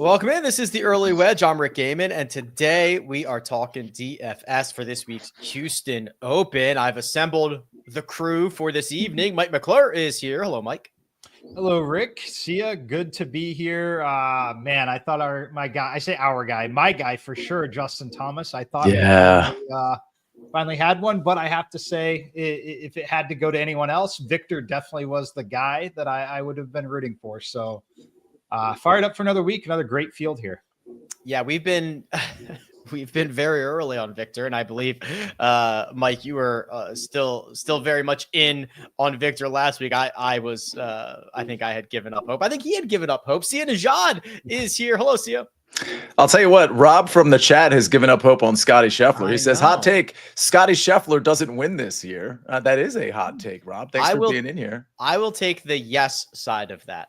Welcome in. This is the Early Wedge. I'm Rick Gehman, and today we are talking DFS for this week's Houston Open. I've assembled the crew for this evening. Mike McClure is here. Hello, Mike. Hello, Rick. See ya. Good to be here. Man, I thought my guy for sure, Justin Thomas. I thought finally had one, but I have to say, if it had to go to anyone else, Victor definitely was the guy that I would have been rooting for. So fired up for another week, another great field here. Yeah, we've been very early on Victor, and I believe Mike, you were still very much in on Victor last week. I think I had given up hope. I think he had given up hope. Nejad is here. Hello, Sia. I'll tell you what, Rob from the chat has given up hope on Scottie Scheffler. He says, hot take, Scottie Scheffler doesn't win this year. That is a hot take, Rob. Thanks for being in here. I will take the yes side of that.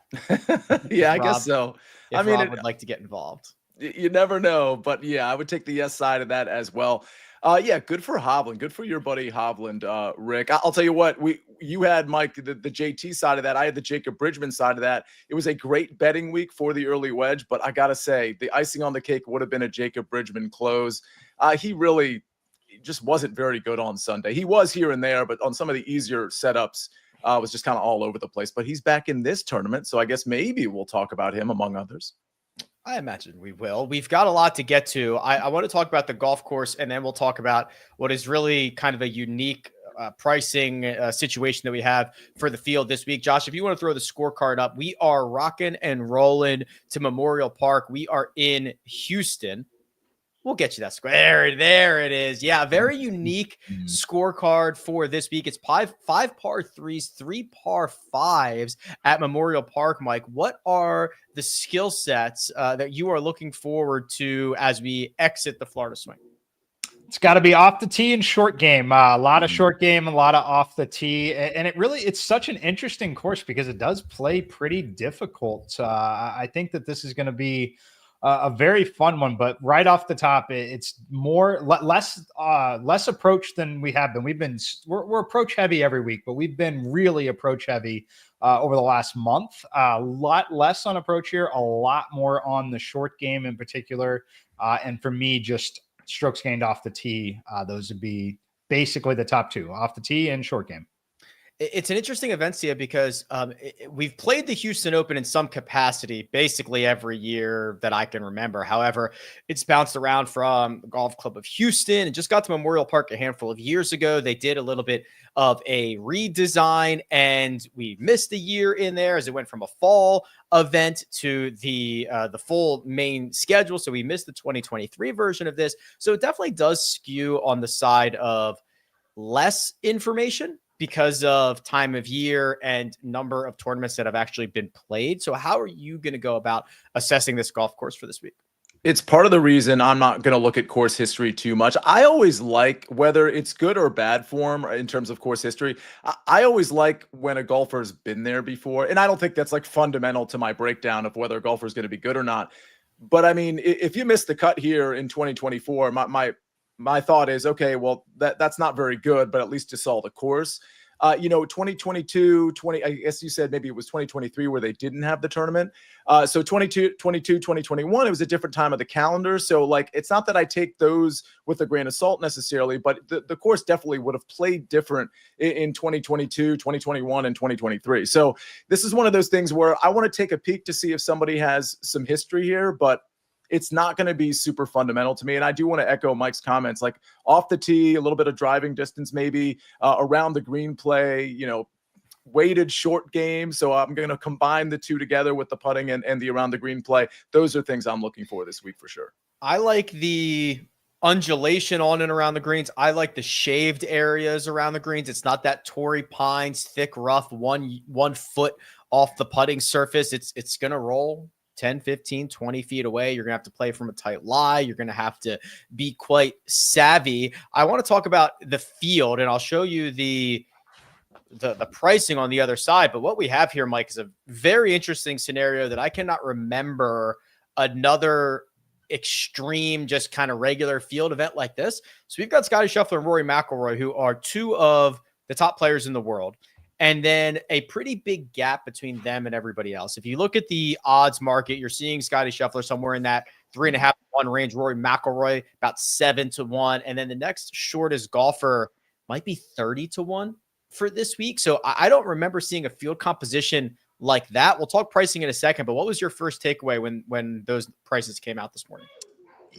Yeah, I guess so. If Rob would like to get involved. You never know, but yeah, I would take the yes side of that as well. Yeah, good for Hovland. Good for your buddy Hovland, Rick. I'll tell you what, you had, Mike, the JT side of that. I had the Jacob Bridgman side of that. It was a great betting week for the early wedge, but I got to say, the icing on the cake would have been a Jacob Bridgman close. He really just wasn't very good on Sunday. He was here and there, but on some of the easier setups, was just kind of all over the place. But he's back in this tournament, so I guess maybe we'll talk about him among others. I imagine we will. We've got a lot to get to. I want to talk about the golf course, and then we'll talk about what is really kind of a unique pricing situation that we have for the field this week. Josh, if you want to throw the scorecard up, we are rocking and rolling to Memorial Park. We are in Houston. We'll get you that score. There it is. Yeah, very unique scorecard for this week. It's five par threes, 3 par fives at Memorial Park. Mike, what are the skill sets that you are looking forward to as we exit the Florida swing? It's got to be off the tee and short game. A lot of short game, a lot of off the tee. And it's such an interesting course because it does play pretty difficult. I think that this is going to be a very fun one, but right off the top, it's less approach than we have been. We're approach heavy every week, but we've been really approach heavy over the last month. A lot less on approach here, a lot more on the short game in particular. And for me, just strokes gained off the tee. Those would be basically the top two, off the tee and short game. It's an interesting event, Sia, because we've played the Houston Open in some capacity basically every year that I can remember. However, it's bounced around from the Golf Club of Houston and just got to Memorial Park a handful of years ago. They did a little bit of a redesign, and we missed a year in there as it went from a fall event to the full main schedule. So we missed the 2023 version of this. So it definitely does skew on the side of less information because of time of year and number of tournaments that have actually been played. So how are you going to go about assessing this golf course for this week? It's part of the reason I'm not going to look at course history too much. I always like, whether it's good or bad form in terms of course history, I always like when a golfer's been there before. And I don't think that's like fundamental to my breakdown of whether a golfer is going to be good or not. But I mean, if you missed the cut here in 2024, my thought is, okay, well, that's not very good, but at least you saw the course. 2022, I guess you said maybe it was 2023 where they didn't have the tournament. So 2021, it was a different time of the calendar. So like, it's not that I take those with a grain of salt necessarily, but the course definitely would have played different in 2022, 2021, and 2023. So this is one of those things where I want to take a peek to see if somebody has some history here, but it's not going to be super fundamental to me. And I do want to echo Mike's comments, like off the tee, a little bit of driving distance, maybe around the green play, weighted short game. So I'm going to combine the two together with the putting and the around the green play. Those are things I'm looking for this week for sure. I like the undulation on and around the greens. I like the shaved areas around the greens. It's not that Torrey Pines, thick, rough, one foot off the putting surface. It's going to roll 10, 15, 20 feet away. You're going to have to play from a tight lie. You're going to have to be quite savvy. I want to talk about the field, and I'll show you the pricing on the other side. But what we have here, Mike, is a very interesting scenario that I cannot remember another extreme, just kind of regular field event like this. So we've got Scottie Scheffler and Rory McIlroy, who are two of the top players in the world. and then a pretty big gap between them and everybody else. If you look at the odds market, you're seeing Scottie Scheffler somewhere in that 3.5 to 1 range, Rory McIlroy about 7 to 1, and then the next shortest golfer might be 30 to 1 for this week. So I don't remember seeing a field composition like that. We'll talk pricing in a second, but what was your first takeaway when those prices came out this morning?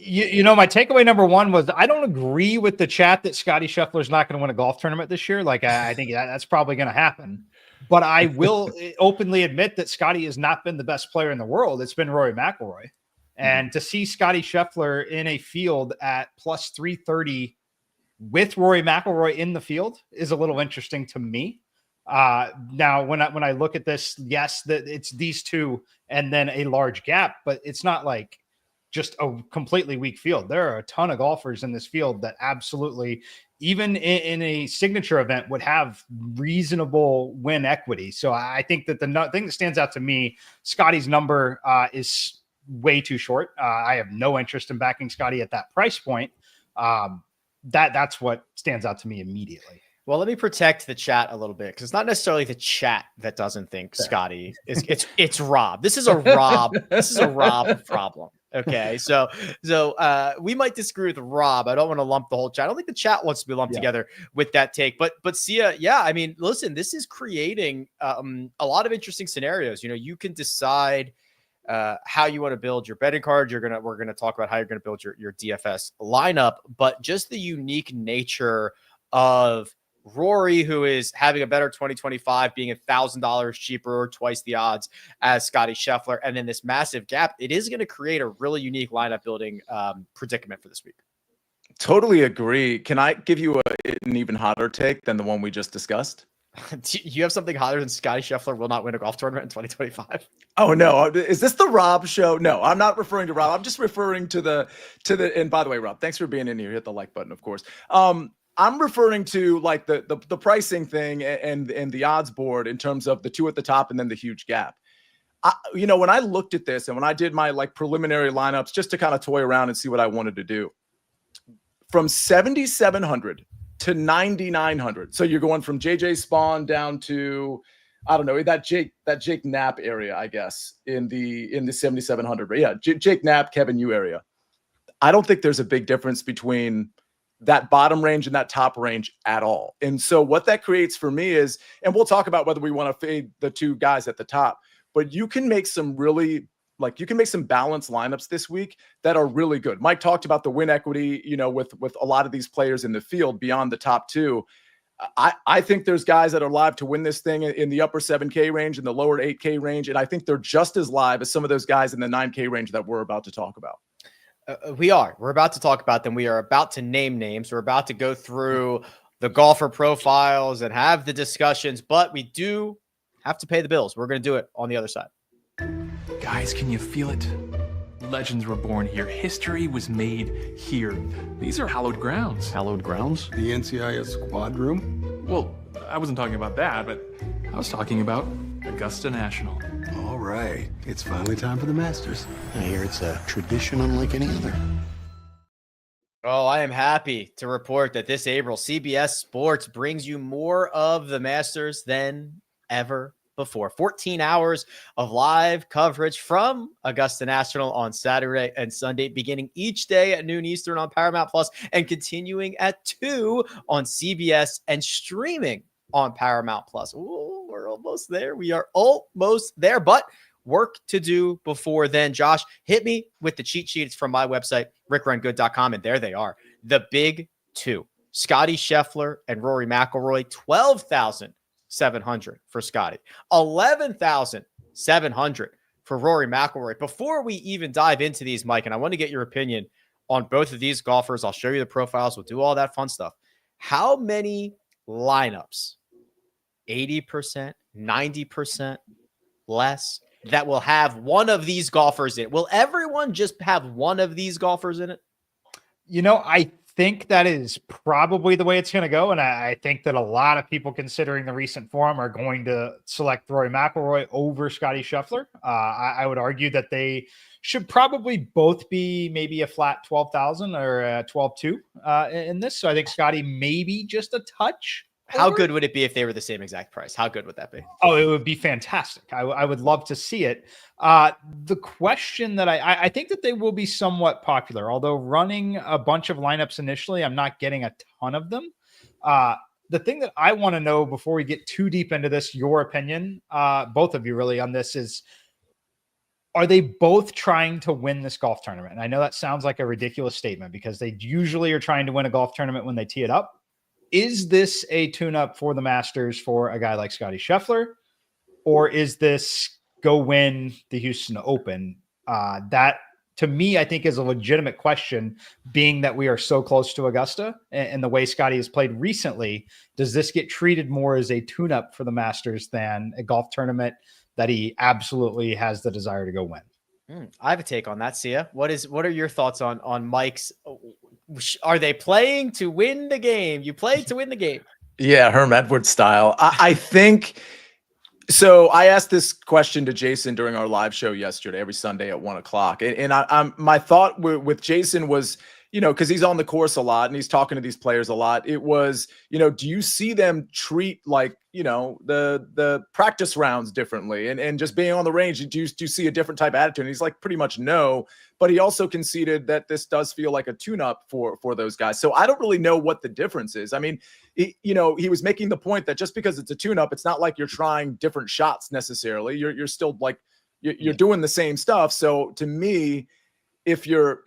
My takeaway number one was I don't agree with the chat that Scottie Scheffler is not going to win a golf tournament this year. Like, I think that's probably going to happen. But I will openly admit that Scottie has not been the best player in the world. It's been Rory McIlroy. And to see Scottie Scheffler in a field at plus 330 with Rory McIlroy in the field is a little interesting to me. Now, when I look at this, yes, that it's these two and then a large gap, but it's not like just a completely weak field. There are a ton of golfers in this field that absolutely, even in a signature event, would have reasonable win equity. So I think that the thing that stands out to me, Scottie's number is way too short. I have no interest in backing Scottie at that price point. That's what stands out to me immediately. Well, let me protect the chat a little bit because it's not necessarily the chat that doesn't think Scottie is. It's Rob. This is a Rob. This is a Rob problem. Okay, so we might disagree with Rob. I don't want to lump the whole chat. I don't think the chat wants to be lumped together with that take. But Sia, yeah, I mean, listen, this is creating a lot of interesting scenarios. You can decide how you want to build your betting card. We're gonna talk about how you're gonna build your DFS lineup, but just the unique nature of Rory, who is having a better 2025, being $1,000 cheaper or twice the odds as Scottie Scheffler, and then this massive gap, it is going to create a really unique lineup building predicament for this week. Totally agree. Can I give you an even hotter take than the one we just discussed? You have something hotter than Scottie Scheffler will not win a golf tournament in 2025? Oh no. Is this the Rob show? No, I'm not referring to Rob. I'm just referring to the, and by the way, Rob, thanks for being in here. Hit the like button, of course. I'm referring to like the pricing thing and the odds board in terms of the two at the top and then the huge gap. When I looked at this and when I did my like preliminary lineups just to kind of toy around and see what I wanted to do, from 7,700 to 9,900. So you're going from JJ Spawn down to, I don't know, that Jake Knapp area, I guess, in the 7,700. But yeah, Jake Knapp, Kevin Yu area. I don't think there's a big difference between that bottom range and that top range at all. And so what that creates for me is, and we'll talk about whether we want to fade the two guys at the top, but you can make some really, you can make some balanced lineups this week that are really good. Mike talked about the win equity, with a lot of these players in the field beyond the top two. I think there's guys that are live to win this thing in the upper 7K range and the lower 8K range. And I think they're just as live as some of those guys in the 9K range that we're about to talk about. We're about to talk about them. We are about to name names. We're about to go through the golfer profiles and have the discussions, but we do have to pay the bills. We're going to do it on the other side. Guys, can you feel it? Legends were born here. History was made here. These are hallowed grounds. Hallowed grounds? The NCIS squad room? Well, I wasn't talking about that, but I was talking about Augusta National. All right. It's finally time for the Masters. I hear it's a tradition unlike any other. Oh, I am happy to report that this April, CBS Sports brings you more of the Masters than ever before. 14 hours of live coverage from Augusta National on Saturday and Sunday, beginning each day at noon Eastern on Paramount Plus and continuing at 2 on CBS and streaming on Paramount Plus. Ooh, we're almost there. We are almost there, but work to do before then. Josh, hit me with the cheat sheets from my website, rickrungood.com, and there they are. The big two, Scottie Scheffler and Rory McIlroy, 12,700 for Scottie, 11,700 for Rory McIlroy. Before we even dive into these, Mike, and I want to get your opinion on both of these golfers. I'll show you the profiles. We'll do all that fun stuff. How many lineups, 80%, 90% less, that will have one of these golfers in it? Will everyone just have one of these golfers in it? I think that is probably the way it's going to go. And I think that a lot of people considering the recent form are going to select Rory McIlroy over Scottie Scheffler. I would argue that they should probably both be maybe a flat 12,000 or a 12.2 in this. So I think Scottie maybe just a touch How good would it be if they were the same exact price? How good would that be? Oh, it would be fantastic. I would love to see it. The question that I think that they will be somewhat popular, although running a bunch of lineups initially, I'm not getting a ton of them. The thing that I want to know before we get too deep into this, your opinion, both of you really on this is, are they both trying to win this golf tournament? And I know that sounds like a ridiculous statement because they usually are trying to win a golf tournament when they tee it up. Is this a tune-up for the Masters for a guy like Scottie Scheffler, or is this go win the Houston Open? That, to me, I think is a legitimate question, being that we are so close to Augusta and the way Scottie has played recently. Does this get treated more as a tune-up for the Masters than a golf tournament that he absolutely has the desire to go win? I have a take on that, Sia. What are your thoughts on Mike's? Are they playing to win the game? You play to win the game. Yeah, Herm Edwards style. I think so. I asked this question to Jason during our live show yesterday, every Sunday at 1:00. And I'm my thought with Jason was, because he's on the course a lot and he's talking to these players a lot. It was, do you see them treat like, the practice rounds differently and just being on the range? Do you see a different type of attitude? And he's like, pretty much no. But he also conceded that this does feel like a tune-up for those guys. So I don't really know what the difference is. I mean, he was making the point that just because it's a tune-up, it's not like you're trying different shots necessarily. You're still like, you're doing the same stuff. So to me, if you're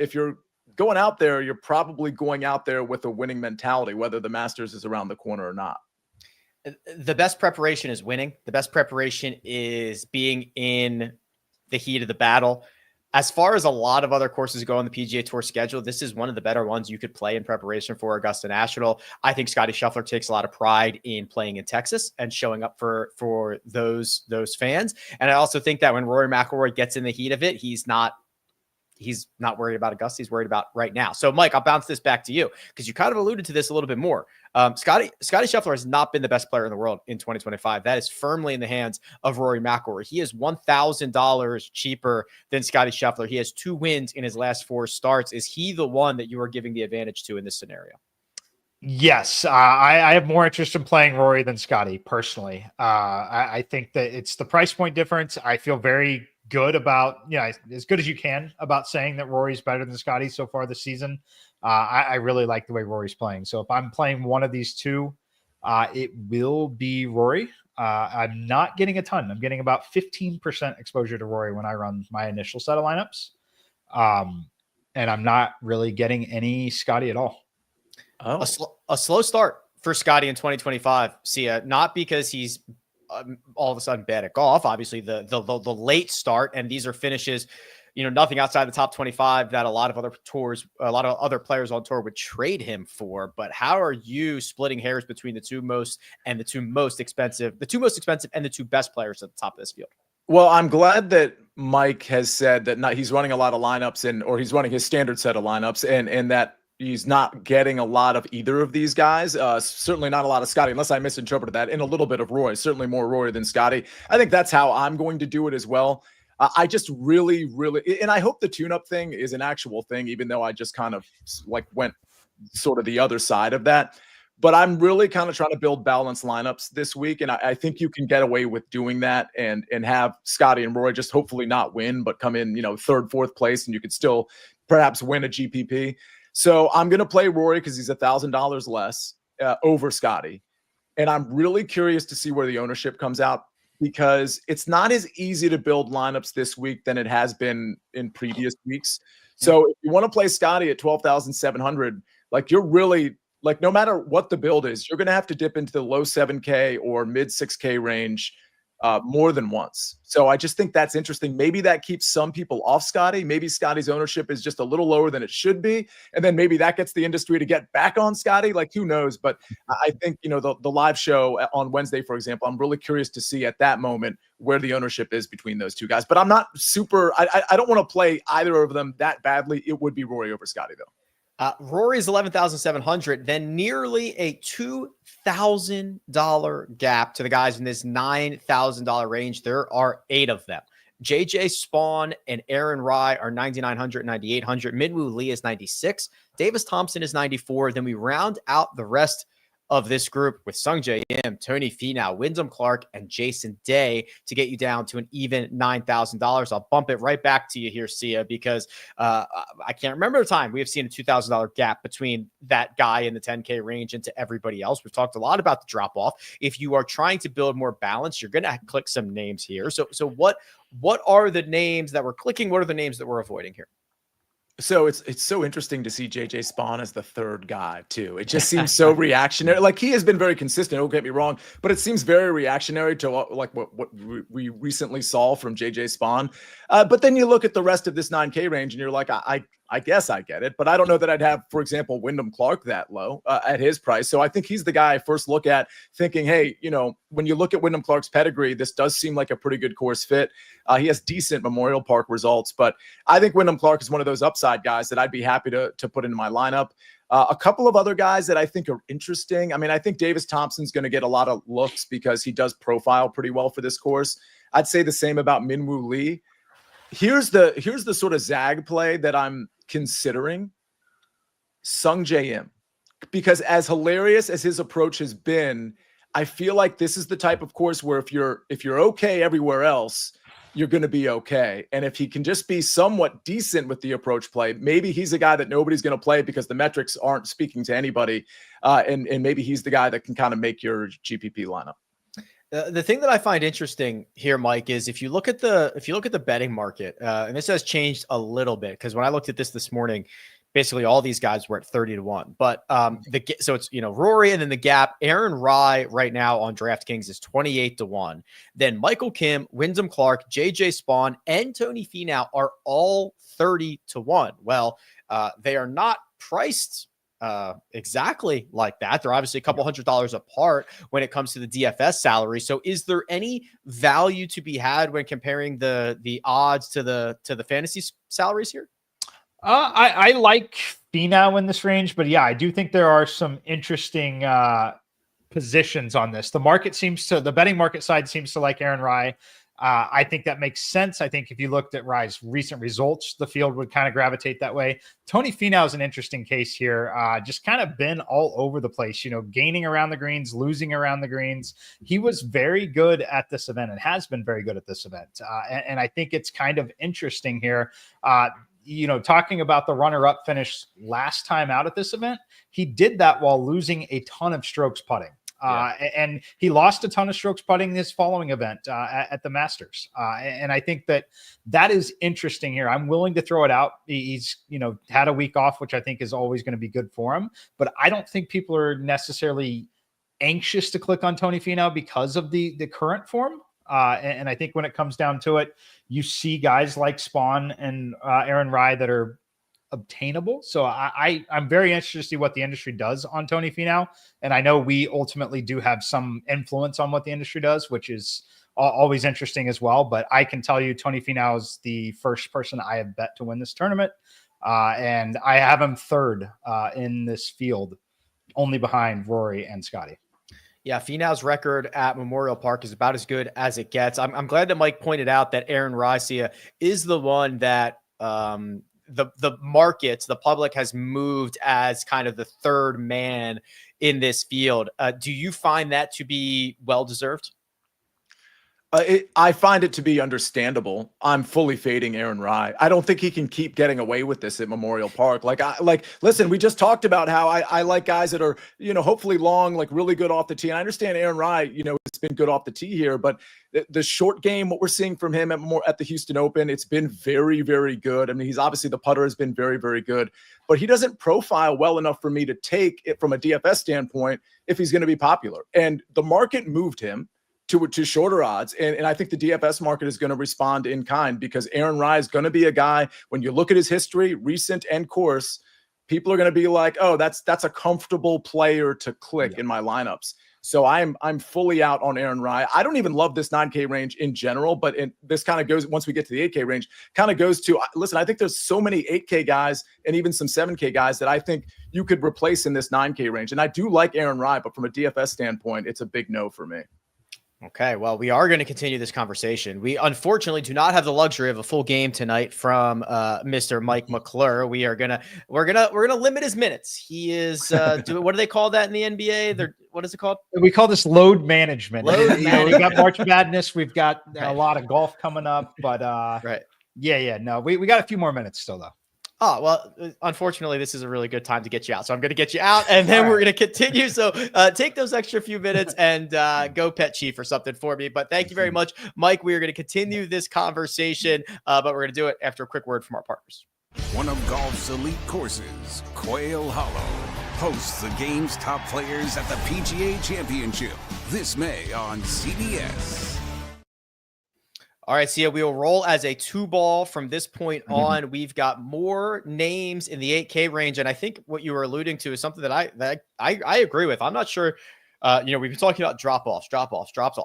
going out there, you're probably going out there with a winning mentality, whether the Masters is around the corner or not. The best preparation is winning. The best preparation is being in the heat of the battle. As far as a lot of other courses go on the PGA Tour schedule, this is one of the better ones you could play in preparation for Augusta National. I think Scottie Scheffler takes a lot of pride in playing in Texas and showing up for those fans. And I also think that when Rory McIlroy gets in the heat of it, he's not worried about Augusta. He's worried about right now. So, Mike, I'll bounce this back to you because you kind of alluded to this a little bit more. Scottie Scheffler has not been the best player in the world in 2025. That is firmly in the hands of Rory McIlroy. He is $1,000 cheaper than Scottie Scheffler. He has 2 wins in his last 4 starts. Is he the one that you are giving the advantage to in this scenario? Yes, I have more interest in playing Rory than Scottie personally. I think that it's the price point difference. I feel very good about, as good as you can about saying that Rory's better than Scottie so far this season. I really like the way Rory's playing. So if I'm playing one of these two, it will be Rory. I'm not getting a ton. I'm getting about 15% exposure to Rory when I run my initial set of lineups. And I'm not really getting any Scottie at all. Oh. A slow start for Scottie in 2025. Sia, not because he's all of a sudden bad at golf. Obviously, the late start, and these are finishes, nothing outside the top 25 that a lot of other players on tour would trade him for. But how are you splitting hairs between the two most expensive and the 2 best players at the top of this field? Well, I'm glad that Mike has said that he's running a lot of lineups or he's running his standard set of lineups and that he's not getting a lot of either of these guys. Certainly not a lot of Scottie, unless I misinterpreted that, and a little bit of Rory, certainly more Rory than Scottie. I think that's how I'm going to do it as well. I just really, and I hope the tune-up thing is an actual thing, even though I just kind of went sort of the other side of that. But I'm really kind of trying to build balanced lineups this week. And I think you can get away with doing that and have Scottie and Rory just hopefully not win, but come in, 3rd, 4th place, and you could still perhaps win a GPP. So I'm going to play Rory because he's $1,000 less over Scottie. And I'm really curious to see where the ownership comes out, because it's not as easy to build lineups this week than it has been in previous weeks. So if you want to play Scottie at 12,700, you're really no matter what the build is, you're going to have to dip into the low 7K or mid 6K range more than once. So I just think that's interesting. Maybe that keeps some people off Scottie. Maybe Scottie's ownership is just a little lower than it should be. And then maybe that gets the industry to get back on Scottie. Who knows? But I think, the live show on Wednesday, for example, I'm really curious to see at that moment where the ownership is between those two guys. But I'm not I don't want to play either of them that badly. It would be Rory over Scottie, though. Rory's 11,700, then nearly a $2,000 gap to the guys in this $9,000 range. There are 8 of them. JJ Spawn and Aaron Rai are 9,900, 9,800. Minwoo Lee is 96. Davis Thompson is 94. Then we round out the rest of this group with Sungjae Im, Tony Finau, Wyndham Clark, and Jason Day to get you down to an even $9,000. I'll bump it right back to you here, Sia, because I can't remember the time we have seen a $2,000 gap between that guy in the 10K range and to everybody else. We've talked a lot about the drop off. If you are trying to build more balance, you're going to click some names here. So what are the names that we're clicking? What are the names that we're avoiding here? So it's so interesting to see JJ Spawn as the third guy too. It just seems so reactionary. Like, he has been very consistent, don't get me wrong, but it seems very reactionary to like what we recently saw from JJ Spawn. But then you look at the rest of this 9K range and you're like, I guess I get it, but I don't know that I'd have, for example, Wyndham Clark that low at his price. So I think he's the guy I first look at thinking, hey, when you look at Wyndham Clark's pedigree, this does seem like a pretty good course fit. He has decent Memorial Park results, but I think Wyndham Clark is one of those upside guys that I'd be happy to put into my lineup. A couple of other guys that I think are interesting. I mean, I think Davis Thompson's going to get a lot of looks because he does profile pretty well for this course. I'd say the same about Minwoo Lee. Here's the sort of zag play that I'm considering. Sungjae Im, because as hilarious as his approach has been, I feel like this is the type of course where if you're okay everywhere else, you're going to be okay. And if he can just be somewhat decent with the approach play, maybe he's a guy that nobody's going to play because the metrics aren't speaking to anybody. And maybe he's the guy that can kind of make your GPP lineup. The thing that I find interesting here, Mike, is if you look at the betting market, and this has changed a little bit, because when I looked at this morning, basically all these guys were at 30-1. But so it's Rory and then the gap. Aaron Rai right now on DraftKings is 28-1. Then Michael Kim, Wyndham Clark, JJ Spawn, and Tony Finau are all 30-1. Well, they are not priced exactly like that. They're obviously a couple $100 apart when it comes to the DFS salary. So is there any value to be had when comparing the odds to the fantasy salaries here? I like Finau in this range, but yeah, I do think there are some interesting positions on this. The betting market side seems to like Aaron Rai. I think that makes sense. I think if you looked at Rai's recent results, the field would kind of gravitate that way. Tony Finau is an interesting case here. Just kind of been all over the place, gaining around the greens, losing around the greens. He was very good at this event and has been very good at this event. And I think it's kind of interesting here. Talking about the runner-up finish last time out at this event, he did that while losing a ton of strokes putting. And he lost a ton of strokes putting this following event at the Masters. And I think that is interesting here. I'm willing to throw it out. He's, had a week off, which I think is always going to be good for him. But I don't think people are necessarily anxious to click on Tony Finau because of the current form. And I think when it comes down to it, you see guys like Spawn and Aaron Rai that are obtainable. So I'm very interested to see what the industry does on Tony Finau. And I know we ultimately do have some influence on what the industry does, which is always interesting as well. But I can tell you Tony Finau is the first person I have bet to win this tournament. And I have him third in this field, only behind Rory and Scottie. Yeah, Finau's record at Memorial Park is about as good as it gets. I'm glad that Mike pointed out that Aaron Rai is the one that the markets, the public has moved as kind of the third man in this field. Do you find that to be well-deserved? I find it to be understandable. I'm fully fading Aaron Rai. I don't think he can keep getting away with this at Memorial Park. Listen, we just talked about how I like guys that are, hopefully long, like really good off the tee. And I understand Aaron Rai, it's been good off the tee here, but the short game, what we're seeing from him at the Houston Open, it's been very, very good. I mean, he's obviously the putter has been very, very good, but he doesn't profile well enough for me to take it from a DFS standpoint if he's going to be popular. And the market moved him to shorter odds. And I think the DFS market is going to respond in kind because Aaron Rai is going to be a guy, when you look at his history, recent and course, people are going to be like, oh, that's a comfortable player to click in my lineups. So I'm fully out on Aaron Rai. I don't even love this 9K range in general, but this kind of goes, once we get to the 8K range, kind of goes to, listen, I think there's so many 8K guys and even some 7K guys that I think you could replace in this 9K range. And I do like Aaron Rai, but from a DFS standpoint, it's a big no for me. Okay, well, we are going to continue this conversation. We unfortunately do not have the luxury of a full game tonight from Mr. Mike McClure. We're gonna limit his minutes. He is doing, what do they call that in the NBA? What is it called? We call this load management. Load We got March Madness. We've got a lot of golf coming up, but right. Yeah. No, we got a few more minutes still though. Oh, well, unfortunately, this is a really good time to get you out. So I'm going to get you out, and then we're going to continue. So take those extra few minutes and go pet Chief or something for me. But thank you very much, Mike. We are going to continue this conversation, but we're going to do it after a quick word from our partners. One of golf's elite courses, Quail Hollow, hosts the game's top players at the PGA Championship this May on CBS. All right, Sia, we will roll as a 2-ball from this point on. We've got more names in the 8K range, and I think what you were alluding to is something that I agree with. I'm not sure. We've been talking about drop-offs.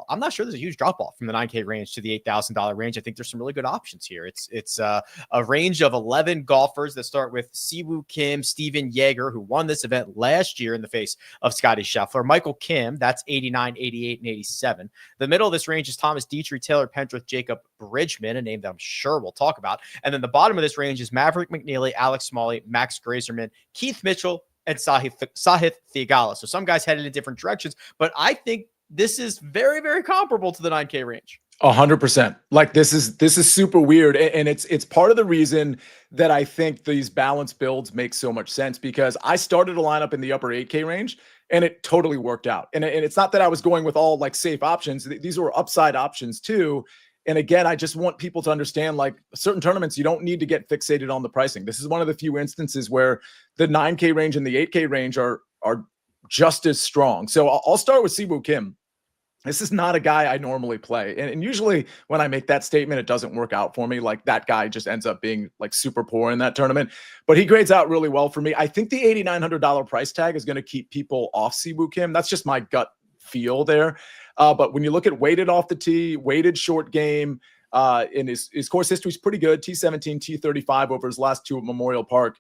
I'm not sure there's a huge drop-off from the 9K range to the $8,000 range. I think there's some really good options here. It's a range of 11 golfers that start with Siwoo Kim, Steven Yeager, who won this event last year in the face of Scottie Scheffler, Michael Kim, that's 89, 88, and 87. The middle of this range is Thomas Dietrich, Taylor Pendrith, Jacob Bridgman, a name that I'm sure we'll talk about. And then the bottom of this range is Maverick McNeely, Alex Smalley, Max Grazerman, Keith Mitchell, and Sahith Theegala. So some guys headed in different directions, but I think this is very, very comparable to the 9K range. 100%. Like this is super weird. And it's part of the reason that I think these balanced builds make so much sense, because I started a lineup in the upper 8K range and it totally worked out. And it's not that I was going with all like safe options. These were upside options too. And again, I just want people to understand, like, certain tournaments, you don't need to get fixated on the pricing. This is one of the few instances where the 9K range and the 8K range are just as strong. So I'll start with Siwoo Kim. This is not a guy I normally play. And usually when I make that statement, it doesn't work out for me. Like, that guy just ends up being like super poor in that tournament. But he grades out really well for me. I think the $8,900 price tag is going to keep people off Siwoo Kim. That's just my gut feel there. But when you look at weighted off the tee, weighted short game, and his course history is pretty good. T17, T35 over his last two at Memorial Park.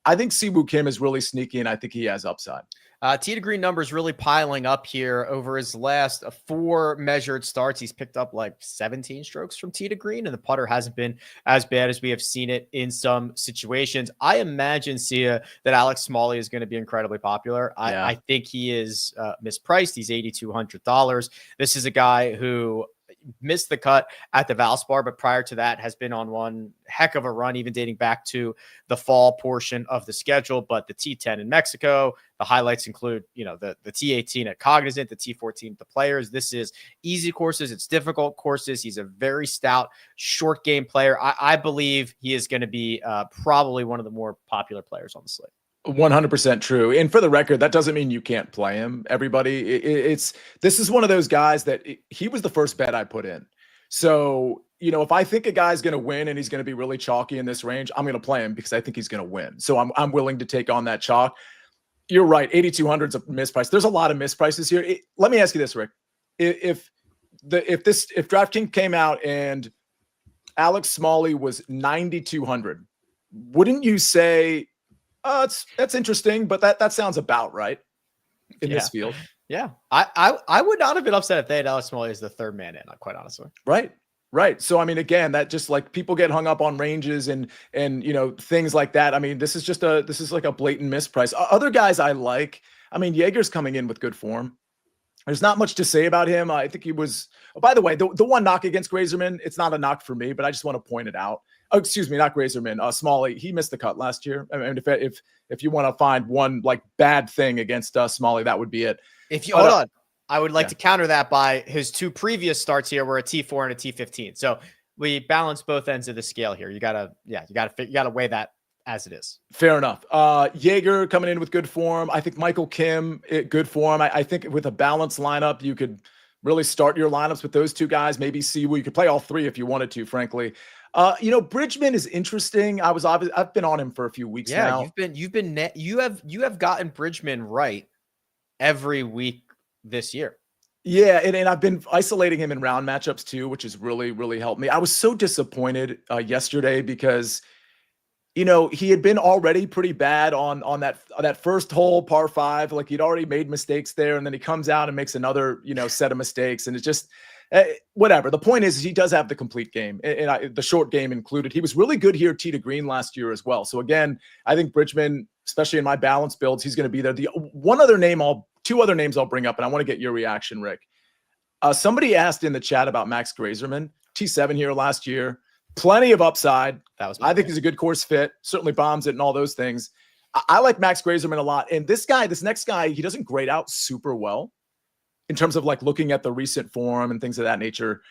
I think Siwoo Kim is really sneaky, and I think he has upside. Tee to green numbers really piling up here over his last 4 measured starts. He's picked up like 17 strokes from tee to green, and the putter hasn't been as bad as we have seen it in some situations. I imagine, Sia, that Alex Smalley is going to be incredibly popular. I think he is mispriced. He's $8,200. This is a guy who missed the cut at the Valspar, but prior to that has been on one heck of a run, even dating back to the fall portion of the schedule. But the T10 in Mexico, the highlights include, the T18 at Cognizant, the T14 at the Players. This is easy courses. It's difficult courses. He's a very stout short game player. I believe he is going to be probably one of the more popular players on the slate. 100% true. And for the record, that doesn't mean you can't play him. Everybody, this is one of those guys that he was the first bet I put in. So, if I think a guy's going to win and he's going to be really chalky in this range, I'm going to play him because I think he's going to win. So I'm willing to take on that chalk. You're right. 8,200 is a misprice. There's a lot of misprices here. Let me ask you this, Rick. If DraftKings came out and Alex Smalley was 9,200, wouldn't you say, that's interesting, but that sounds about right in this field? Yeah. I would not have been upset if they had Alex Smalley as the third man in, quite honestly. Right. So, again, that just like people get hung up on ranges and things like that. This is like a blatant misprice. Other guys I like, Yeager's coming in with good form. There's not much to say about him. I think he was, by the way, the one knock against Grazerman, it's not a knock for me, but I just want to point it out. Oh, excuse me, not Grazerman. Smalley, he missed the cut last year. If you want to find one like bad thing against Smalley, that would be it. Hold on, I would like to counter that by his 2 previous starts here were a T4 and a T15. So we balance both ends of the scale here. You gotta weigh that as it is. Fair enough. Yeager coming in with good form. I think Michael Kim, good form. I think with a balanced lineup, you could really start your lineups with those 2 guys. Maybe Siwoo. You could play all 3 if you wanted to, frankly. Bridgman is interesting. I've been on him for a few weeks now. You have gotten Bridgman right every week this year. Yeah, and I've been isolating him in round matchups too, which has really, really helped me. I was so disappointed yesterday because he had been already pretty bad on that first hole, par 5. Like, he'd already made mistakes there, and then he comes out and makes another, set of mistakes, and it's just whatever. The point is he does have the complete game, and the short game included. He was really good here tee to green last year as well. So again, I think Bridgman, especially in my balance builds, he's going to be there. The two other names I'll bring up, and I want to get your reaction, Rick. Somebody asked in the chat about Max Grazerman, T7 here last year. Plenty of upside. I think he's a good course fit. Certainly bombs it and all those things. I like Max Grazerman a lot. And this next guy, he doesn't grade out super well in terms of like looking at the recent form and things of that nature.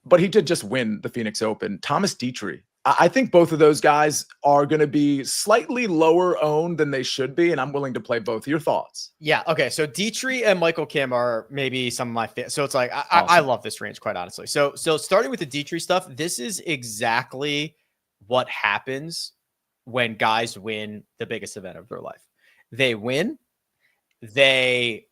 But he did just win the Phoenix Open. Thomas Dietrich. I think both of those guys are going to be slightly lower owned than they should be, and I'm willing to play both. Your thoughts? Yeah. Okay. So Dietrich and Michael Kim are maybe some of my favorites. So it's like I love this range, quite honestly. So starting with the Dietrich stuff, this is exactly what happens when guys win the biggest event of their life. They win, they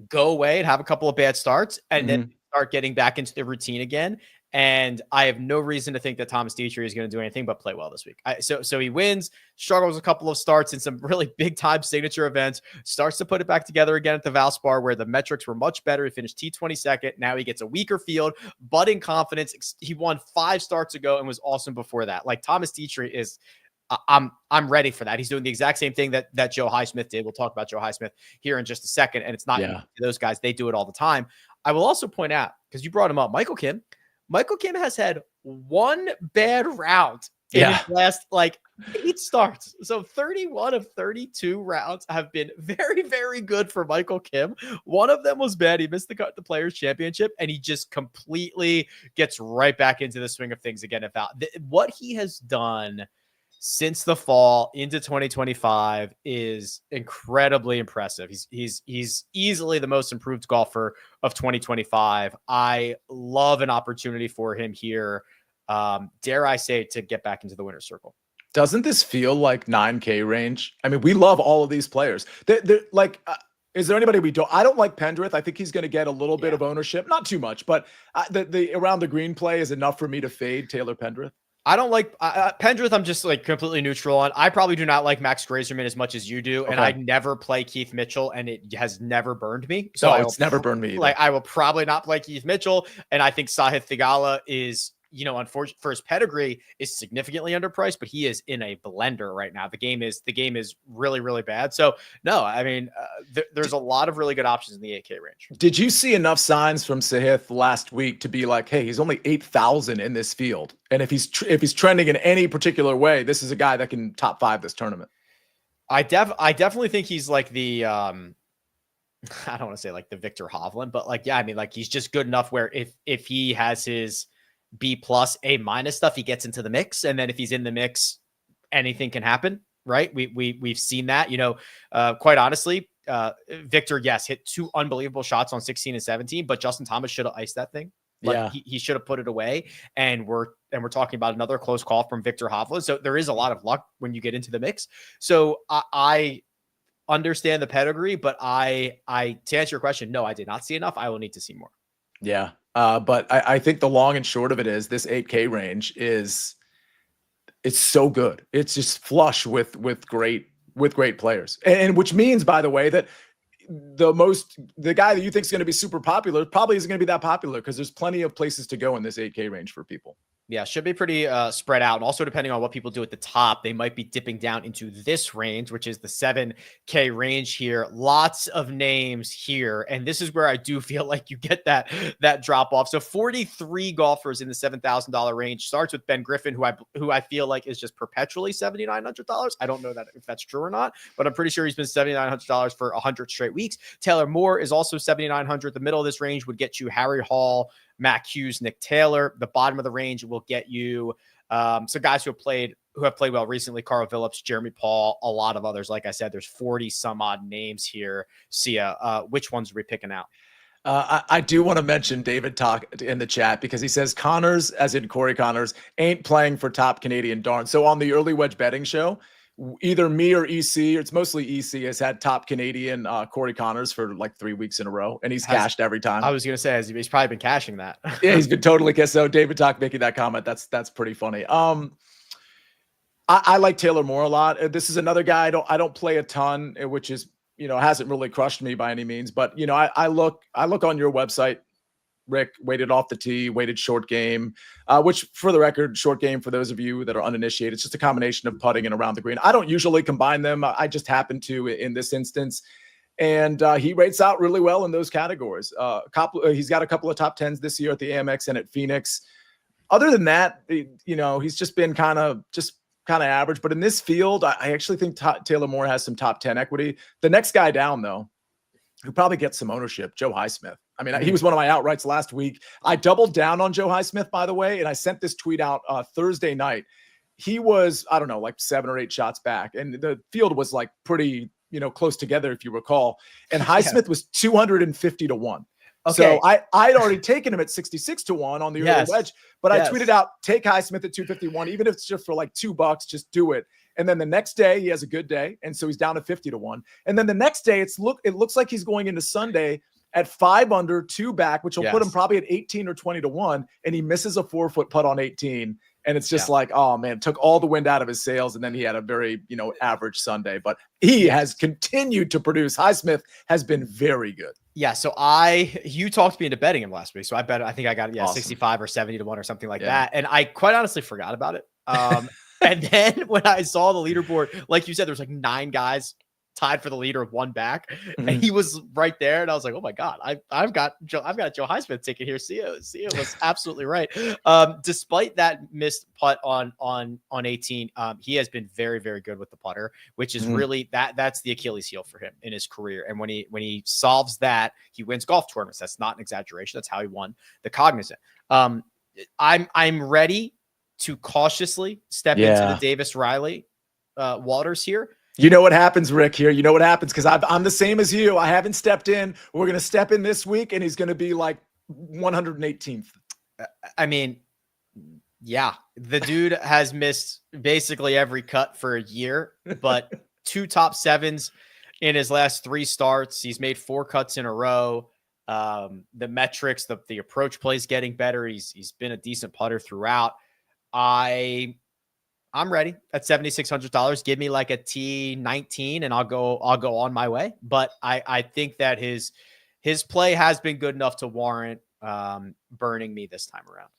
go away and have a couple of bad starts, and then start getting back into the routine again. And I have no reason to think that Thomas Dietrich is going to do anything but play well this week. So he wins, struggles a couple of starts in some really big time signature events, starts to put it back together again at the Valspar, where the metrics were much better. He finished T22nd. Now he gets a weaker field, budding confidence. He won 5 starts ago and was awesome before that. Like, Thomas Dietrich is, I'm ready for that. He's doing the exact same thing that Joe Highsmith did. We'll talk about Joe Highsmith here in just a second. And it's not those guys. They do it all the time. I will also point out, because you brought him up, Michael Kim has had one bad round in his last 8 starts. So 31 of 32 rounds have been very, very good for Michael Kim. One of them was bad. He missed the Players Championship, and he just completely gets right back into the swing of things again. What he has done since the fall into 2025 is incredibly impressive. He's easily the most improved golfer of 2025. I love an opportunity for him here. Dare I say, to get back into the winner's circle. Doesn't this feel like 9K range? I mean, we love all of these players. They're like, is there anybody we don't? I don't like Pendrith. I think he's going to get a little bit of ownership, not too much, but the around the green play is enough for me to fade Taylor Pendrith. I don't like Pendrith. I'm just completely neutral on. I probably do not like Max Grazerman as much as you do. Okay. And I never play Keith Mitchell, and it has never burned me. So it's never burned me either. I will probably not play Keith Mitchell. And I think Sahith Theegala is, unfortunately for his pedigree, is significantly underpriced, but he is in a blender right now. The game is really, really bad. So no, I mean, there's a lot of really good options in the 8K range. Did you see enough signs from Sahith last week to be like, hey, he's only 8,000 in this field, and if he's trending in any particular way, this is a guy that can top 5 this tournament? I definitely think he's like the I don't want to say like the Victor Hovland, but he's just good enough where if he has his B+, A- stuff, he gets into the mix. And then if he's in the mix, anything can happen, right? We've seen that, quite honestly, Victor, yes, hit 2 unbelievable shots on 16 and 17, but Justin Thomas should have iced that thing. He should have put it away. And we're talking about another close call from Victor Hovland. So there is a lot of luck when you get into the mix. So I understand the pedigree, but to answer your question, no, I did not see enough. I will need to see more. Yeah. But I think the long and short of it is this 8K range it's so good. It's just flush with great players. And which means, by the way, that the guy that you think is going to be super popular probably isn't going to be that popular, because there's plenty of places to go in this 8K range for people. Yeah, should be pretty spread out. And also, depending on what people do at the top, they might be dipping down into this range, which is the 7K range here. Lots of names here. And this is where I do feel like you get that drop off. So 43 golfers in the $7,000 range. Starts with Ben Griffin, who I feel like is just perpetually $7,900. I don't know if that's true or not, but I'm pretty sure he's been $7,900 for 100 straight weeks. Taylor Moore is also $7,900. The middle of this range would get you Harry Hall, Mac Hughes, Nick Taylor. The bottom of the range will get you some guys who have played well recently: Carl Phillips, Jeremy Paul, a lot of others. Like I said, there's 40 some odd names here. Sia, which ones are we picking out? I do want to mention David Talk in the chat, because he says Connors, as in Corey Connors, ain't playing for top Canadian darn. So on the early wedge betting show, either me or EC, or it's mostly EC, has had top Canadian Corey Connors for like 3 weeks in a row, and he's cashed every time. I was going to say, he's probably been cashing that. Yeah, he's been totally cashed. So David Talk making that comment, that's pretty funny. I like Taylor Moore a lot. This is another guy I don't play a ton, which is, hasn't really crushed me by any means. But, I look on your website, Rick, weighted off the tee, weighted short game, which for the record, short game, for those of you that are uninitiated, it's just a combination of putting and around the green. I don't usually combine them. I just happen to in this instance. And he rates out really well in those categories. He's got a couple of top 10s this year at the Amex and at Phoenix. Other than that, he's just been kind of average. But in this field, I actually think Taylor Moore has some top 10 equity. The next guy down, though, who probably gets some ownership, Joe Highsmith. I mean, he was one of my outrights last week. I doubled down on Joe Highsmith, by the way, and I sent this tweet out Thursday night. He was, I don't know, like 7 or 8 shots back, and the field was like pretty, close together, if you recall. And Highsmith was 250 to 1. Okay. So I'd already taken him at 66 to 1 on the early wedge, but I tweeted out, take Highsmith at 251, even if it's just for like $2, just do it. And then the next day he has a good day, and so he's down to 50 to 1. And then the next day it looks like he's going into Sunday at 5 under, 2 back, which will put him probably at 18 or 20 to 1, and he misses a 4-foot putt on 18. And it's just like, oh man, took all the wind out of his sails. And then he had a very, average Sunday, but he has continued to produce. Highsmith has been very good. Yeah. So you talked me into betting him last week. So I think I got, awesome. 65 or 70 to 1 or something like that. And I quite honestly forgot about it. And then when I saw the leaderboard, like you said, there was like 9 guys tied for the leader of 1 back, and he was right there. And I was like, oh my God, I've got Joe Highsmith ticket here. Sia was absolutely right. Despite that missed putt on 18, he has been very, very good with the putter, which is really that's the Achilles heel for him in his career. And when he solves that, he wins golf tournaments. That's not an exaggeration. That's how he won the Cognizant. I'm ready to cautiously step into the Davis Riley waters here. You know what happens, Rick, here. You know what happens, because I'm the same as you. I haven't stepped in. We're going to step in this week, and he's going to be like 118th. I mean, yeah, the dude has missed basically every cut for a year, but 2 top 7s in his last 3 starts. He's made 4 cuts in a row. The metrics, the approach play is getting better. He's been a decent putter throughout. I'm ready at $7,600. Give me like a T19 and I'll go on my way. But I think that his play has been good enough to warrant burning me this time around.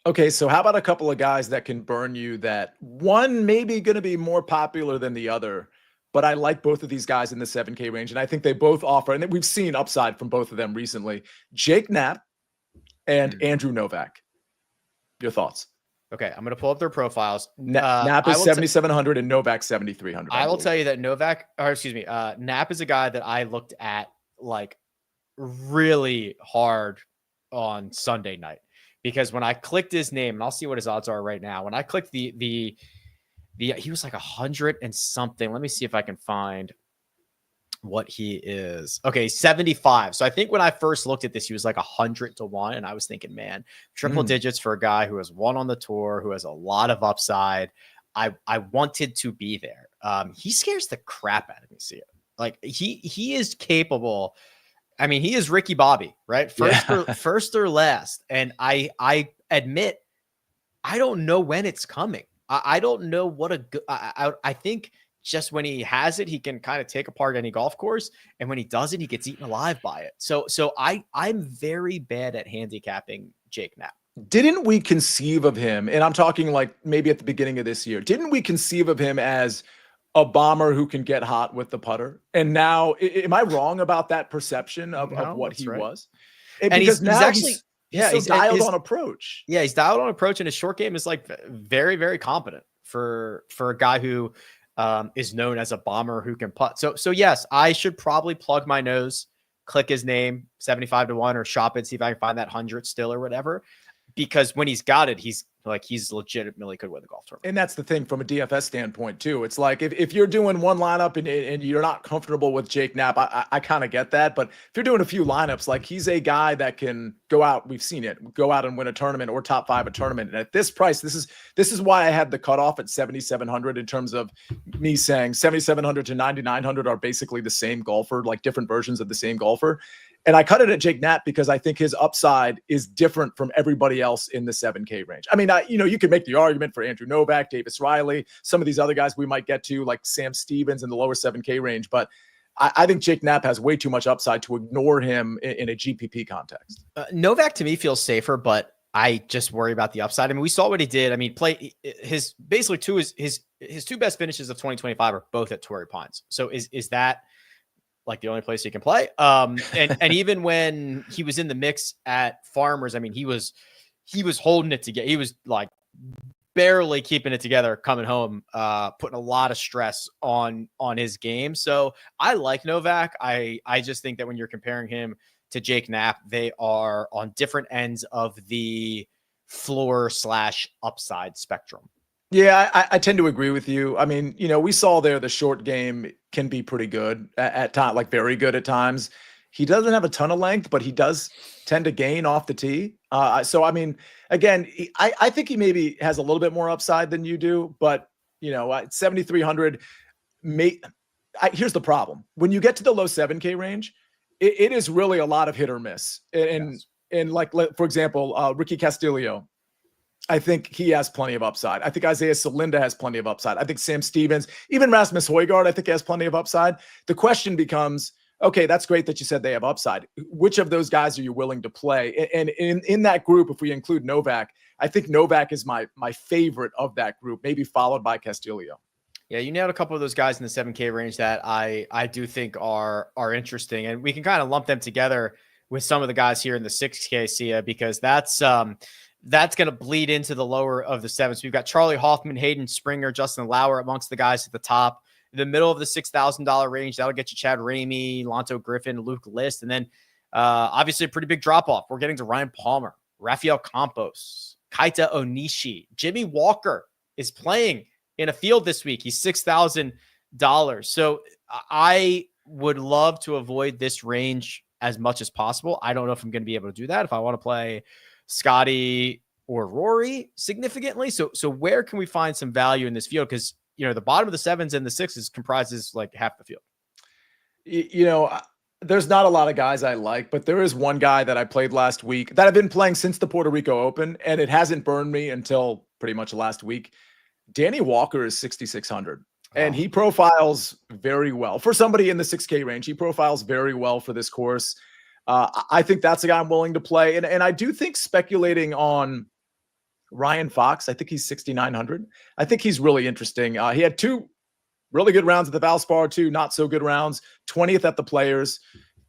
Okay, so how about a couple of guys that can burn you, that one maybe going to be more popular than the other, but I like both of these guys in the 7K range, and I think they both offer, and we've seen upside from both of them recently, Jake Knapp and Andrew Novak. Your thoughts? Okay, I'm going to pull up their profiles. Knapp is 7,700 and Novak 7,300. I will tell you that Knapp is a guy that I looked at like really hard on Sunday night, because when I clicked his name, and I'll see what his odds are right now. When I clicked the he was like 100 and something. Let me see if I can find what he is. Okay, 75. So I think when I first looked at this, he was like 100 to 1. And I was thinking, man, triple digits for a guy who has won on the tour, who has a lot of upside. I wanted to be there. He scares the crap out of me. See it. Like he is capable. I mean, he is Ricky Bobby, right? First or last. And I admit, I don't know when it's coming. I don't know what I think just when he has it, he can kind of take apart any golf course. And when he doesn't, he gets eaten alive by it. So I'm very bad at handicapping Jake Knapp. Didn't we conceive of him, and I'm talking like maybe at the beginning of this year, didn't we conceive of him as a bomber who can get hot with the putter? And now, am I wrong about that perception of what he was? And he's actually... he's dialed on approach. Yeah, he's dialed on approach, and his short game is like very, very competent for a guy who is known as a bomber who can putt. So yes, I should probably plug my nose, click his name 75 to 1, or shop it, see if I can find that 100 still or whatever. Because when he's got it, he's legitimately could win the golf tournament. And that's the thing from a DFS standpoint too. It's like if you're doing one lineup and you're not comfortable with Jake Knapp, I kind of get that. But if you're doing a few lineups, like he's a guy that can go out, we've seen it, go out and win a tournament or top 5 a tournament. And at this price, this is why I had the cutoff at 7,700 in terms of me saying 7,700 to 9,900 are basically the same golfer, like different versions of the same golfer. And I cut it at Jake Knapp because I think his upside is different from everybody else in the 7K range. I mean, you can make the argument for Andrew Novak, Davis Riley, some of these other guys we might get to, like Sam Stevens in the lower 7K range. But I think Jake Knapp has way too much upside to ignore him in a GPP context. Novak to me feels safer, but I just worry about the upside. I mean, we saw what he did. I mean, his two best finishes of 2025 are both at Torrey Pines. So is that like the only place he can play? And even when he was in the mix at Farmers, I mean, he was holding it together. He was like barely keeping it together coming home, putting a lot of stress on his game. So I like Novak. I just think that when you're comparing him to Jake Knapp, they are on different ends of the floor / upside spectrum. Yeah, I tend to agree with you. I mean, we saw there the short game can be pretty good at times, like very good at times. He doesn't have a ton of length, but he does tend to gain off the tee. So, I mean, again, I think he maybe has a little bit more upside than you do, but, 7,300, here's the problem. When you get to the low 7K range, it is really a lot of hit or miss. And like, for example, Ricky Castillo, I think he has plenty of upside. I think Isaiah Salinda has plenty of upside. I think Sam Stevens, even Rasmus Højgaard, I think has plenty of upside. The question becomes, okay, that's great that you said they have upside. Which of those guys are you willing to play? And in that group, if we include Novak, I think Novak is my favorite of that group, maybe followed by Castillo. Yeah, you nailed a couple of those guys in the 7K range that I do think are interesting, and we can kind of lump them together with some of the guys here in the 6K, Sia, because that's going to bleed into the lower of the sevens. We've got Charlie Hoffman, Hayden Springer, Justin Lauer amongst the guys at the top. In the middle of the $6,000 range, that'll get you Chad Ramey, Lonto Griffin, Luke List, and then obviously a pretty big drop-off. We're getting to Ryan Palmer, Rafael Campos, Kaita Onishi. Jimmy Walker is playing in a field this week. He's $6,000. So I would love to avoid this range as much as possible. I don't know if I'm going to be able to do that if I want to play Scottie or Rory significantly. So where can we find some value in this field? Because, the bottom of the sevens and the sixes comprises like half the field. There's not a lot of guys I like, but there is one guy that I played last week that I've been playing since the Puerto Rico Open, and it hasn't burned me until pretty much last week. Danny Walker is 6,600, and he profiles very well for somebody in the 6K range. He profiles very well for this course. I think that's a guy I'm willing to play. And I do think speculating on Ryan Fox, I think he's 6,900. I think he's really interesting. He had 2 really good rounds at the Valspar, 2 not so good rounds, 20th at the Players.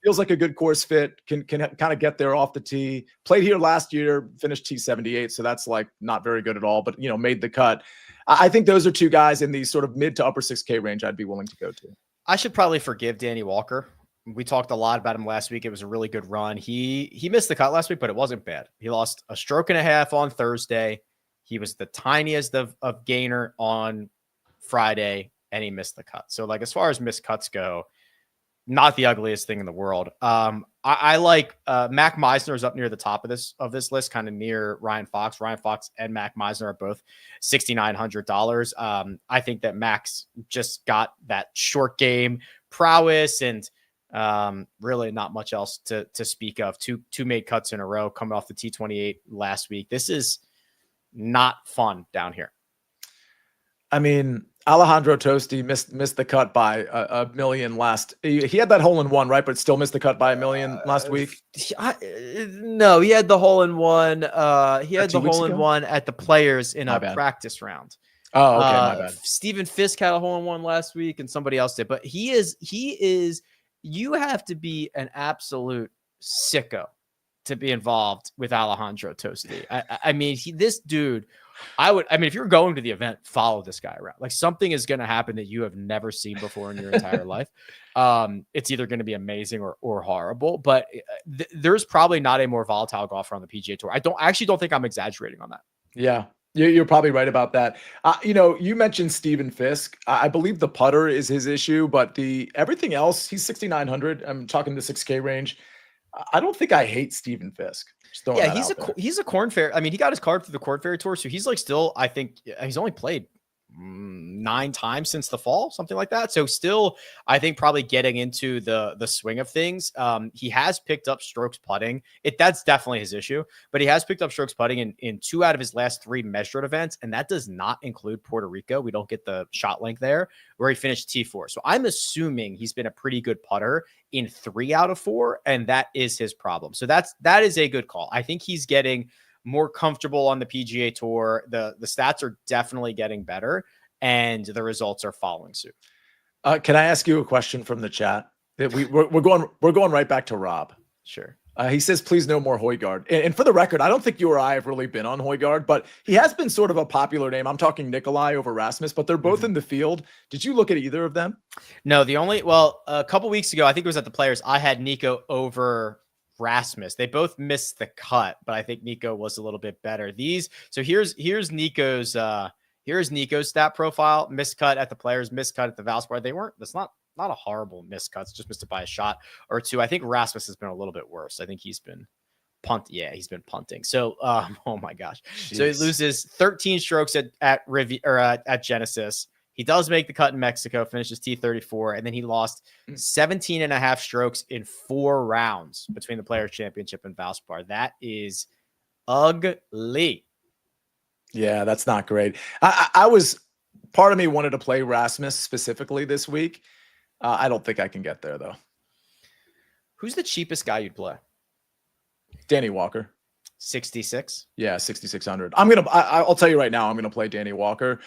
Feels like a good course fit, can kind of get there off the tee. Played here last year, finished T78, so that's like not very good at all, but made the cut. I think those are 2 guys in the sort of mid to upper 6K range I'd be willing to go to. I should probably forgive Danny Walker. We talked a lot about him last week. It was a really good run. He missed the cut last week, but it wasn't bad. He lost a stroke and a half on Thursday. He was the tiniest of gainer on Friday, and he missed the cut. So, like, as far as missed cuts go, not the ugliest thing in the world. I like Mac Meisner is up near the top of this list, kind of near Ryan Fox. Ryan Fox and Mac Meisner are both $6,900. I think that Mac's just got that short game prowess and really not much else to speak of. Two made cuts in a row coming off the T28 last week. This is not fun down here. I mean, Alejandro Tosti missed the cut by a million last. He had that hole in one, right? But still missed the cut by a million last week. No, he had the hole in one. He had the hole in one at the Players in a practice round. Oh, okay, my bad. Stephen Fisk had a hole in one last week, and somebody else did. But he is. You have to be an absolute sicko to be involved with Alejandro Tosti. I mean, this dude. If you're going to the event, follow this guy around. Like, something is going to happen that you have never seen before in your entire life. It's either going to be amazing or horrible, but there's probably not a more volatile golfer on the PGA Tour. I don't think I'm exaggerating on that. Yeah, you're probably right about that. You mentioned Stephen Fisk. I believe the putter is his issue, but everything else, he's 6,900. I'm talking the 6K range. I don't think I hate Stephen Fisk. Yeah, he's a Corn Ferry. I mean, he got his card through the Corn Ferry Tour, so he's like still. I think he's only played 9 times since the fall, something like that. So still, I think probably getting into the swing of things. He has picked up strokes putting. That's definitely his issue, but he has picked up strokes putting in 2 out of his last 3 measured events. And that does not include Puerto Rico. We don't get the shot length there where he finished T4. So I'm assuming he's been a pretty good putter in 3 out of 4. And that is his problem. So that is a good call. I think he's getting more comfortable on the PGA Tour. The stats are definitely getting better, and the results are following suit. Can I ask you a question from the chat? We're going right back to Rob. Sure. He says, please no more Højgaard. And for the record, I don't think you or I have really been on Højgaard, but he has been sort of a popular name. I'm talking Nikolai over Rasmus, but they're both in the field. Did you look at either of them? No, a couple weeks ago, I think it was at the Players, I had Nico over Rasmus. They both missed the cut, but I think Nico was a little bit better. So here's Nico's stat profile. Miscut at the Players, miscut at the Valspar. That's not a horrible miscuts, just missed it by a shot or 2. I think Rasmus has been a little bit worse. I think he's been he's been punting. So oh my gosh. Jeez. So he loses 13 strokes at Genesis. He does make the cut in Mexico, finishes T34, and then he lost 17 and a half strokes in 4 rounds between the Players Championship and Valspar. That is ugly. Yeah, that's not great. Part of me wanted to play Rasmus specifically this week. I don't think I can get there, though. Who's the cheapest guy you'd play? Danny Walker. 66. Yeah, 6,600. I'll tell you right now, I'm going to play Danny Walker.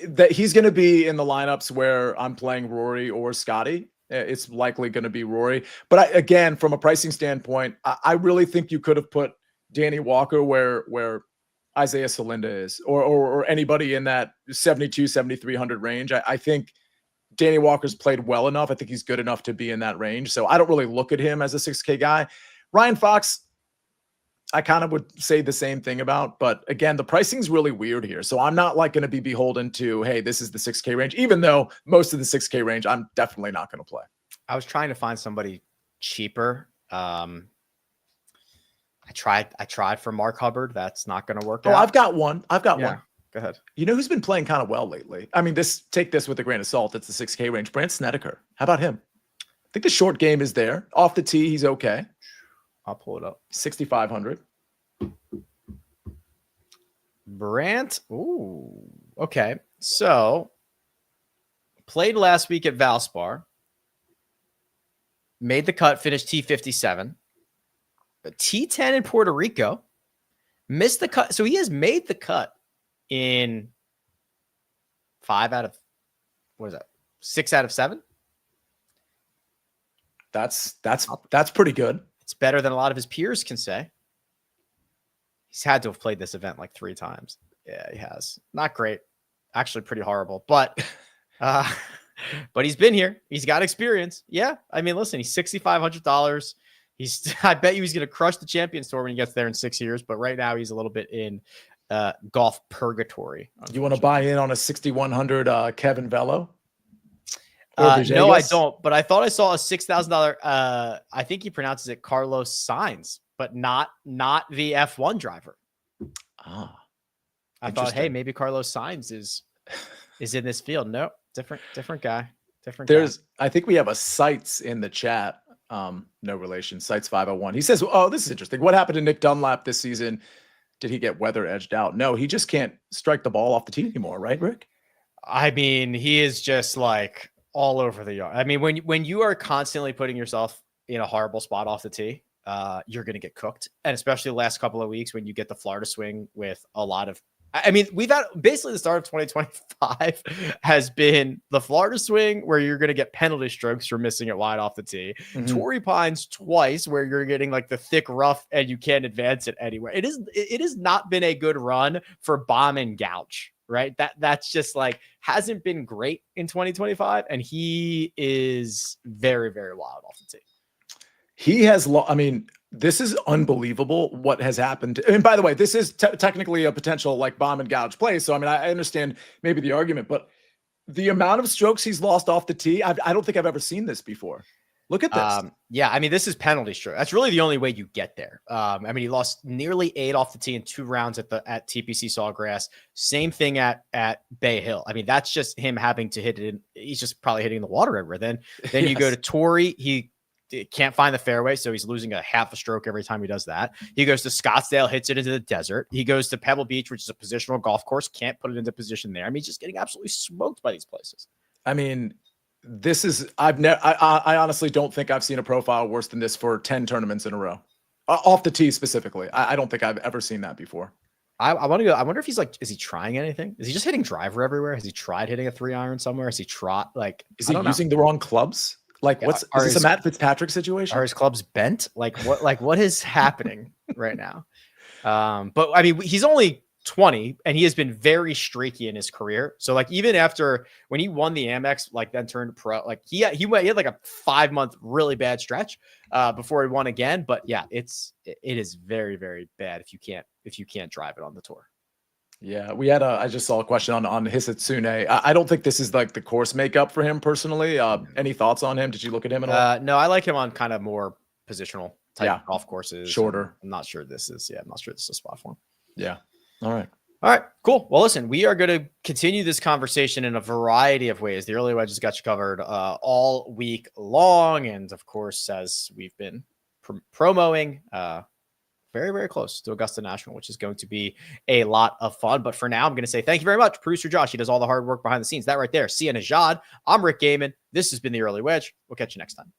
That he's going to be in the lineups where I'm playing Rory or Scottie. It's likely going to be Rory. But again, from a pricing standpoint, I really think you could have put Danny Walker where Isaiah Salinda is, or anybody in that 72, 7,300 range. I think Danny Walker's played well enough. I think he's good enough to be in that range. So I don't really look at him as a 6K guy. Ryan Fox, I kind of would say the same thing about, but again, the pricing's really weird here. So I'm not like going to be beholden to, hey, this is the 6K range, even though most of the 6K range, I'm definitely not going to play. I was trying to find somebody cheaper. I tried for Mark Hubbard. That's not going to work out. I've got one. Go ahead. You know who's been playing kind of well lately? I mean, take this with a grain of salt. It's the 6K range. Brandt Snedeker. How about him? I think the short game is there. Off the tee, he's okay. I'll pull it up. 6,500. Brandt. Ooh. Okay. So played last week at Valspar. Made the cut, finished T57. T10 in Puerto Rico. Missed the cut. So he has made the cut in 5 out of, 6 out of 7. That's pretty good. It's better than a lot of his peers can say. He's had to have played this event like 3 times. Yeah, he has. Not great. Actually pretty horrible. But he's been here. He's got experience. Yeah. I mean, listen, he's $6,500. I bet you he's going to crush the Champions Tour when he gets there in 6 years. But right now he's a little bit in golf purgatory. You want to buy in on a 6,100 Kevin Velo? No, I don't. But I thought I saw a $6,000. I think he pronounces it Carlos Sainz, but not the F1 driver. I thought, hey, maybe Carlos Sainz is in this field. No, different guy. I think we have a Sites in the chat. No relation. Sites 501. He says, "Oh, this is interesting. What happened to Nick Dunlap this season? Did he get weather edged out? No, he just can't strike the ball off the tee anymore, right, Rick? I mean, he is just like all over the yard. I mean, when you are constantly putting yourself in a horrible spot off the tee, you're going to get cooked. And especially the last couple of weeks when you get the Florida swing with a lot of, I mean, we've had basically the start of 2025 has been the Florida swing where you're going to get penalty strokes for missing it wide off the tee. Mm-hmm. Torrey Pines twice where you're getting like the thick rough and you can't advance it anywhere. It has not been a good run for bomb and gouge, right? That's just like hasn't been great in 2025. And he is very, very wild off the tee. He has, I mean, this is unbelievable what has happened. And by the way, this is technically a potential like bomb and gouge play. So, I mean, I understand maybe the argument, but the amount of strokes he's lost off the tee, I don't think I've ever seen this before. Look at this. Yeah, I mean, this is penalty stroke. That's really the only way you get there. I mean, he lost nearly 8 off the tee in 2 rounds at TPC Sawgrass. Same thing at Bay Hill. I mean, that's just him having to hit it in. He's just probably hitting the water everywhere. Then Yes. you go to Torrey. He can't find the fairway, so he's losing a half a stroke every time he does that. He goes to Scottsdale, hits it into the desert. He goes to Pebble Beach, which is a positional golf course, can't put it into position there. I mean, he's just getting absolutely smoked by these places. I mean, this is I honestly don't think I've seen a profile worse than this for 10 tournaments in a row. Off the tee specifically. I don't think I've ever seen that before. I want to go. I wonder if he's like, is he trying anything? Is he just hitting driver everywhere? Has he tried hitting a 3-iron somewhere? Has he is he using the wrong clubs? Like, is this a Matt Fitzpatrick situation? Are his clubs bent? What is happening right now? But I mean, he's only 20 and he has been very streaky in his career. So like, even after when he won the Amex, like then turned pro, like he had like a 5-month really bad stretch before he won again. But yeah, it is very, very bad if you can't drive it on the tour. Yeah, I just saw a question on Hisetsune. I don't think this is like the course makeup for him personally. Any thoughts on him? Did you look at him at all? No, I like him on kind of more positional type golf courses. Shorter. I'm not sure this is a spot for him. Yeah. All right, cool. Well, listen, we are going to continue this conversation in a variety of ways. The early wedges got you covered all week long. And of course, as we've been promoting, very, very close to Augusta National, which is going to be a lot of fun. But for now, I'm going to say thank you very much, producer Josh. He does all the hard work behind the scenes. That right there. See you, Nejad. I'm Rick Gehman. This has been the Early Wedge. We'll catch you next time.